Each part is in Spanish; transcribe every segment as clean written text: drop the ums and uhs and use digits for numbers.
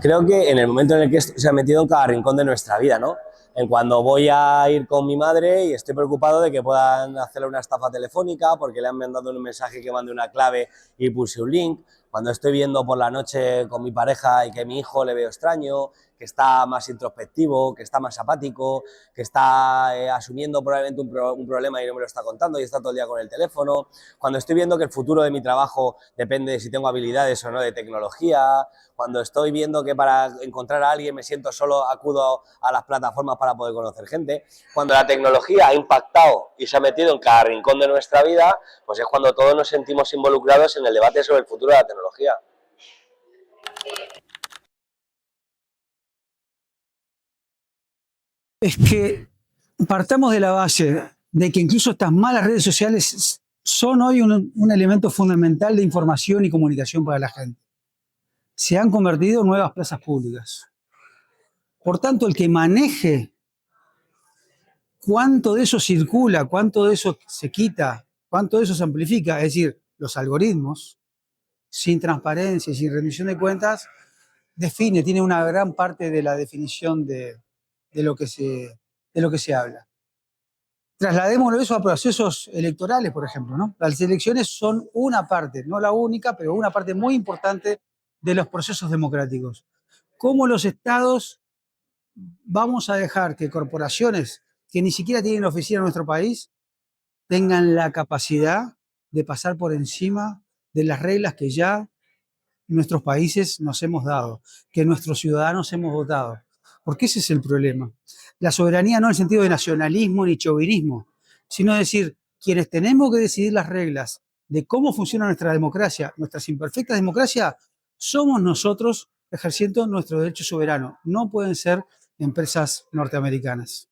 Creo que en el momento en el que esto se ha metido en cada rincón de nuestra vida, ¿no? En cuando voy a ir con mi madre y estoy preocupado de que puedan hacerle una estafa telefónica porque le han mandado un mensaje que mande una clave y puse un link. Cuando estoy viendo por la noche con mi pareja y que mi hijo le veo extraño, que está más introspectivo, que está más apático, que está asumiendo probablemente un problema y no me lo está contando y está todo el día con el teléfono. Cuando estoy viendo que el futuro de mi trabajo depende de si tengo habilidades o no de tecnología, cuando estoy viendo que para encontrar a alguien me siento solo, acudo a las plataformas para poder conocer gente. Cuando la tecnología ha impactado y se ha metido en cada rincón de nuestra vida, pues es cuando todos nos sentimos involucrados en el debate sobre el futuro de la tecnología. Es que partamos de la base de que incluso estas malas redes sociales son hoy un elemento fundamental de información y comunicación para la gente. Se han convertido en nuevas plazas públicas. Por tanto, el que maneje cuánto de eso circula, cuánto de eso se quita, cuánto de eso se amplifica, es decir, los algoritmos, sin transparencia y sin rendición de cuentas, tiene una gran parte de la definición de lo que se habla. Trasladémoslo eso a procesos electorales, por ejemplo, ¿no? Las elecciones son una parte, no la única, pero una parte muy importante de los procesos democráticos. ¿Cómo los estados vamos a dejar que corporaciones que ni siquiera tienen oficina en nuestro país tengan la capacidad de pasar por encima de las reglas que ya nuestros países nos hemos dado, que nuestros ciudadanos hemos votado? Porque ese es el problema. La soberanía no en el sentido de nacionalismo ni chauvinismo, sino decir, quienes tenemos que decidir las reglas de cómo funciona nuestra democracia, nuestras imperfectas democracias, somos nosotros ejerciendo nuestro derecho soberano. No pueden ser empresas norteamericanas.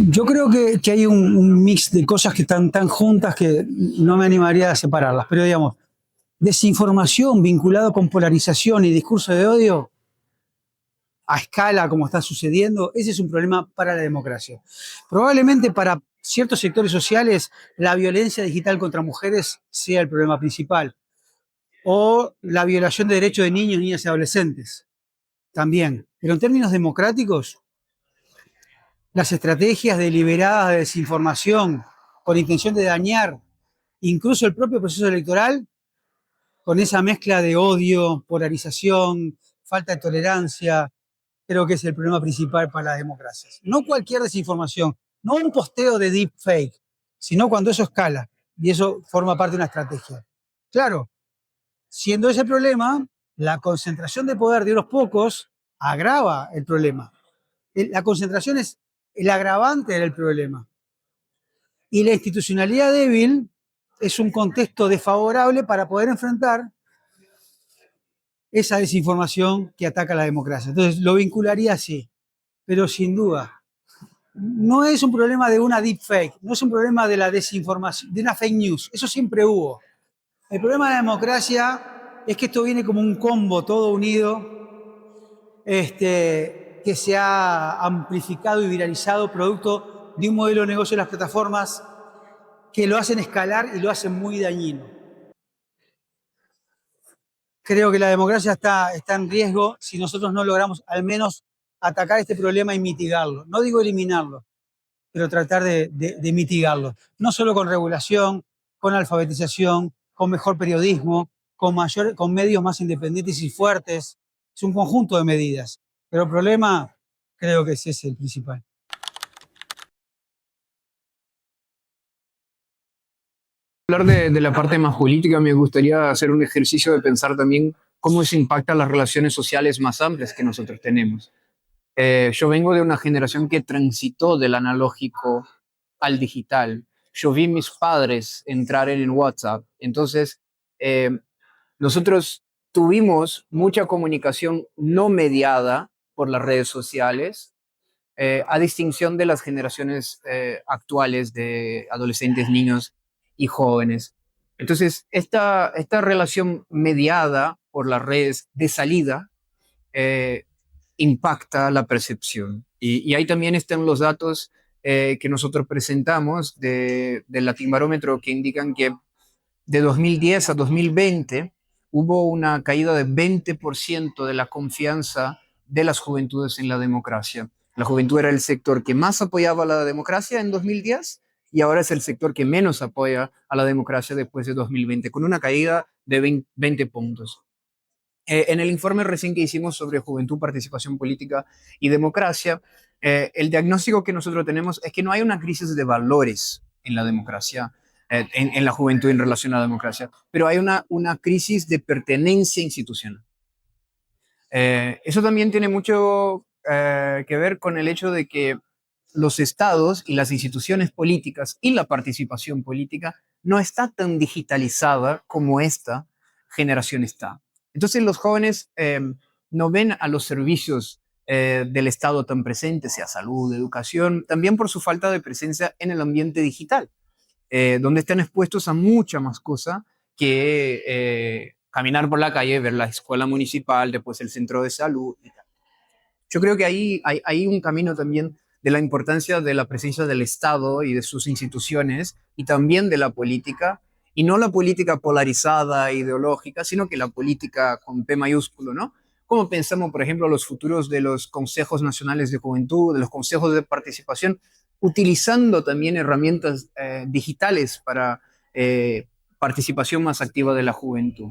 Yo creo que hay un mix de cosas que están tan juntas que no me animaría a separarlas, pero digamos, desinformación vinculado con polarización y discurso de odio a escala como está sucediendo, ese es un problema para la democracia. Probablemente para ciertos sectores sociales la violencia digital contra mujeres sea el problema principal, o la violación de derechos de niños, niñas y adolescentes también. Pero en términos democráticos, las estrategias deliberadas de desinformación con intención de dañar incluso el propio proceso electoral, con esa mezcla de odio, polarización, falta de tolerancia, creo que es el problema principal para las democracias. No cualquier desinformación, no un posteo de deepfake, sino cuando eso escala y eso forma parte de una estrategia. Claro, siendo ese el problema, la concentración de poder de unos pocos agrava el problema. La concentración es el agravante del problema. Y la institucionalidad débil es un contexto desfavorable para poder enfrentar esa desinformación que ataca a la democracia. Entonces, lo vincularía así, pero sin duda, no es un problema de una deepfake, no es un problema de la desinformación, de una fake news, eso siempre hubo. El problema de la democracia es que esto viene como un combo todo unido, que se ha amplificado y viralizado producto de un modelo de negocio de las plataformas que lo hacen escalar y lo hacen muy dañino. Creo que la democracia está en riesgo si nosotros no logramos al menos atacar este problema y mitigarlo. No digo eliminarlo, pero tratar de mitigarlo. No solo con regulación, con alfabetización, con mejor periodismo, con medios más independientes y fuertes. Es un conjunto de medidas. Pero el problema creo que ese es el principal. Hablar de la parte más política, me gustaría hacer un ejercicio de pensar también cómo eso impacta las relaciones sociales más amplias que nosotros tenemos. Yo vengo de una generación que transitó del analógico al digital. Yo vi mis padres entrar en el WhatsApp. Entonces, nosotros tuvimos mucha comunicación no mediada por las redes sociales, a distinción de las generaciones actuales de adolescentes, niños y jóvenes. Entonces, esta relación mediada por las redes de salida eh, impacta la percepción. Y ahí también están los datos que nosotros presentamos del Latinbarómetro que indican que de 2010 a 2020 hubo una caída de 20% de la confianza de las juventudes en la democracia. La juventud era el sector que más apoyaba a la democracia en 2010 y ahora es el sector que menos apoya a la democracia después de 2020, con una caída de 20 puntos. En el informe recién que hicimos sobre juventud, participación política y democracia, el diagnóstico que nosotros tenemos es que no hay una crisis de valores en la democracia, en la juventud en relación a la democracia, pero hay una crisis de pertenencia institucional. Eso también tiene mucho que ver con el hecho de que los estados y las instituciones políticas y la participación política no está tan digitalizada como esta generación está. Entonces los jóvenes no ven a los servicios del Estado tan presentes, sea salud, educación, también por su falta de presencia en el ambiente digital, donde están expuestos a mucha más cosa que caminar por la calle, ver la escuela municipal, después el centro de salud. Yo creo que ahí hay un camino también de la importancia de la presencia del Estado y de sus instituciones y también de la política, y no la política polarizada, ideológica, sino que la política con P mayúsculo, ¿no? Como pensamos, por ejemplo, los futuros de los consejos nacionales de juventud, de los consejos de participación, utilizando también herramientas digitales para participación más activa de la juventud.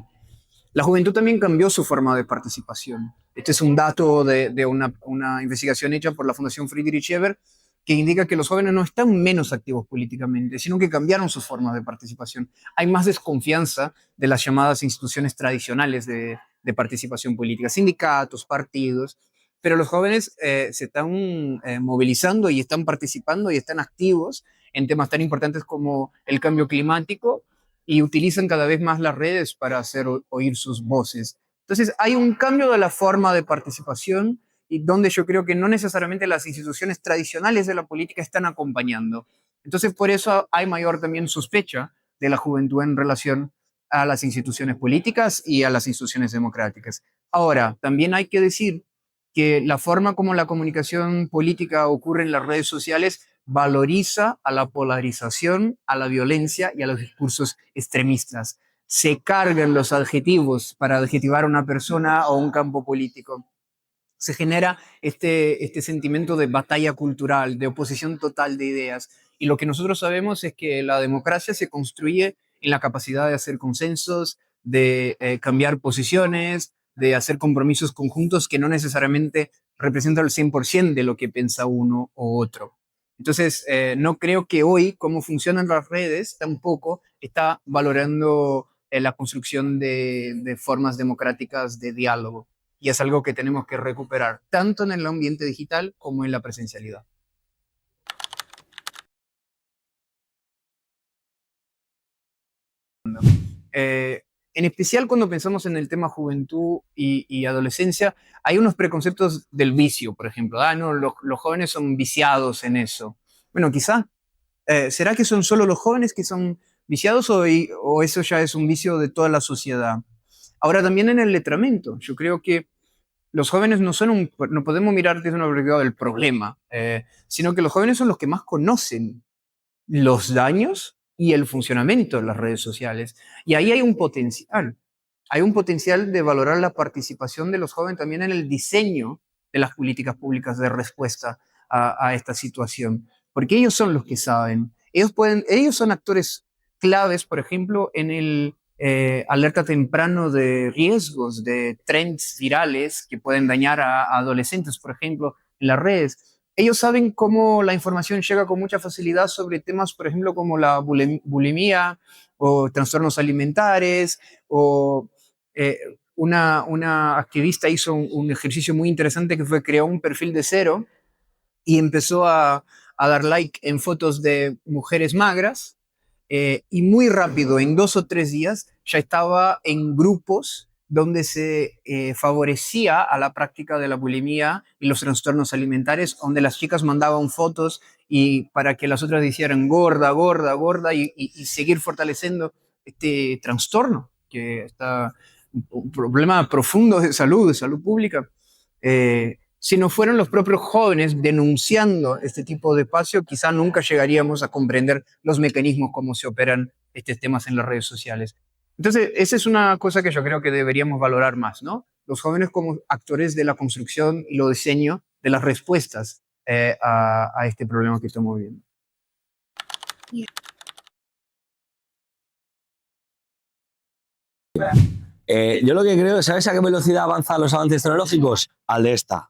La juventud también cambió su forma de participación. Este es un dato de una investigación hecha por la Fundación Friedrich Ebert que indica que los jóvenes no están menos activos políticamente, sino que cambiaron sus formas de participación. Hay más desconfianza de las llamadas instituciones tradicionales de participación política, sindicatos, partidos, pero los jóvenes se están movilizando y están participando y están activos en temas tan importantes como el cambio climático y utilizan cada vez más las redes para hacer oír sus voces. Entonces hay un cambio de la forma de participación y donde yo creo que no necesariamente las instituciones tradicionales de la política están acompañando. Entonces por eso hay mayor también sospecha de la juventud en relación a las instituciones políticas y a las instituciones democráticas. Ahora, también hay que decir que la forma como la comunicación política ocurre en las redes sociales valoriza a la polarización, a la violencia y a los discursos extremistas. Se cargan los adjetivos para adjetivar a una persona o un campo político. Se genera este sentimiento de batalla cultural, de oposición total de ideas. Y lo que nosotros sabemos es que la democracia se construye en la capacidad de hacer consensos, de cambiar posiciones, de hacer compromisos conjuntos que no necesariamente representan el 100% de lo que piensa uno o otro. Entonces, no creo que hoy, cómo funcionan las redes, tampoco está valorando la construcción de formas democráticas de diálogo. Y es algo que tenemos que recuperar, tanto en el ambiente digital como en la presencialidad. En especial cuando pensamos en el tema juventud y adolescencia, hay unos preconceptos del vicio, por ejemplo. No, los jóvenes son viciados en eso. Bueno, quizá, ¿será que son solo los jóvenes que son viciados o eso ya es un vicio de toda la sociedad? Ahora, también en el letramiento, yo creo que los jóvenes no podemos mirar desde una perspectiva del problema, sino que los jóvenes son los que más conocen los daños y el funcionamiento de las redes sociales. Y ahí hay un potencial de valorar la participación de los jóvenes también en el diseño de las políticas públicas de respuesta a esta situación, porque ellos son los que saben. Ellos son actores claves, por ejemplo, en el alerta temprano de riesgos, de trends virales que pueden dañar a adolescentes, por ejemplo, en las redes. Ellos saben cómo la información llega con mucha facilidad sobre temas, por ejemplo, como la bulimia o trastornos alimentares o una activista hizo un ejercicio muy interesante que fue crear un perfil de cero y empezó a dar like en fotos de mujeres magras y muy rápido, en 2 o 3 días, ya estaba en grupos donde se favorecía a la práctica de la bulimia y los trastornos alimentarios, donde las chicas mandaban fotos y para que las otras dijeran gorda, gorda, gorda y seguir fortaleciendo este trastorno, que está un problema profundo de salud pública. si no fueran los propios jóvenes denunciando este tipo de espacio, quizá nunca llegaríamos a comprender los mecanismos, cómo se operan estos temas en las redes sociales. Entonces, esa es una cosa que yo creo que deberíamos valorar más, ¿no? Los jóvenes como actores de la construcción y lo diseño de las respuestas a este problema que estamos viviendo. Yo lo que creo, ¿sabes a qué velocidad avanzan los avances tecnológicos? Al de esta.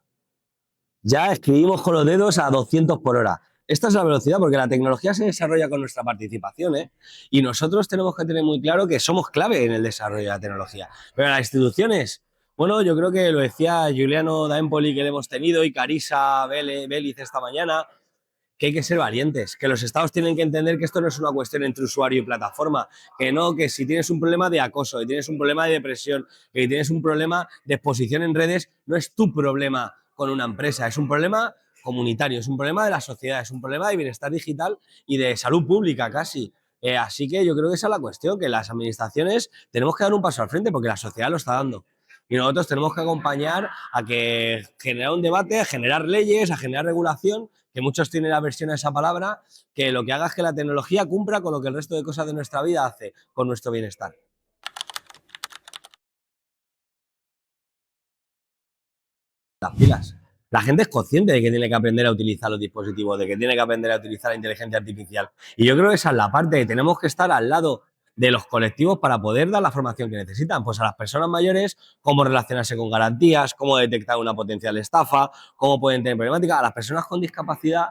Ya escribimos con los dedos a 200 por hora. Esta es la velocidad, porque la tecnología se desarrolla con nuestra participación, ¿eh? Y nosotros tenemos que tener muy claro que somos clave en el desarrollo de la tecnología. Pero las instituciones, bueno, yo creo que lo decía Giuliano da Empoli, que le hemos tenido, y Carissa Vélez esta mañana, que hay que ser valientes, que los estados tienen que entender que esto no es una cuestión entre usuario y plataforma, que no, que si tienes un problema de acoso, que tienes un problema de depresión, que tienes un problema de exposición en redes, no es tu problema con una empresa, es un problema comunitario, es un problema de la sociedad, es un problema de bienestar digital y de salud pública casi. Así que yo creo que esa es la cuestión, que las administraciones tenemos que dar un paso al frente porque la sociedad lo está dando. Y nosotros tenemos que acompañar a que generar un debate, a generar leyes, a generar regulación, que muchos tienen aversión a esa palabra, que lo que haga es que la tecnología cumpla con lo que el resto de cosas de nuestra vida hace, con nuestro bienestar. Las pilas. La gente es consciente de que tiene que aprender a utilizar los dispositivos, de que tiene que aprender a utilizar la inteligencia artificial. Y yo creo que esa es la parte, que tenemos que estar al lado de los colectivos para poder dar la formación que necesitan. Pues a las personas mayores, cómo relacionarse con garantías, cómo detectar una potencial estafa, cómo pueden tener problemática. A las personas con discapacidad,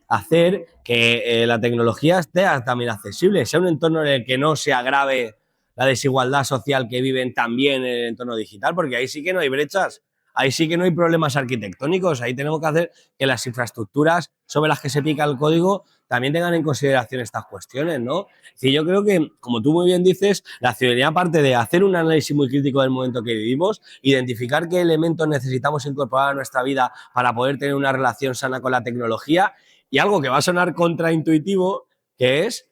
hacer que la tecnología esté también accesible, sea un entorno en el que no se agrave la desigualdad social que viven también en el entorno digital, porque ahí sí que no hay brechas. Ahí sí que no hay problemas arquitectónicos, ahí tenemos que hacer que las infraestructuras sobre las que se pica el código también tengan en consideración estas cuestiones, ¿no? Sí, yo creo que, como tú muy bien dices, la ciudadanía, aparte de hacer un análisis muy crítico del momento que vivimos, identificar qué elementos necesitamos incorporar a nuestra vida para poder tener una relación sana con la tecnología, y algo que va a sonar contraintuitivo, que es,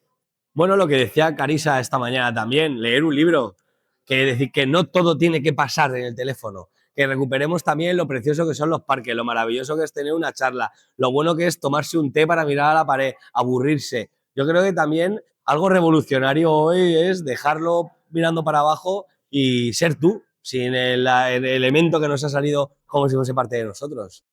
bueno, lo que decía Carissa esta mañana también, leer un libro, que decir que no todo tiene que pasar en el teléfono, que recuperemos también lo precioso que son los parques, lo maravilloso que es tener una charla, lo bueno que es tomarse un té para mirar a la pared, aburrirse. Yo creo que también algo revolucionario hoy es dejarlo mirando para abajo y ser tú, sin el elemento que nos ha salido como si fuese parte de nosotros.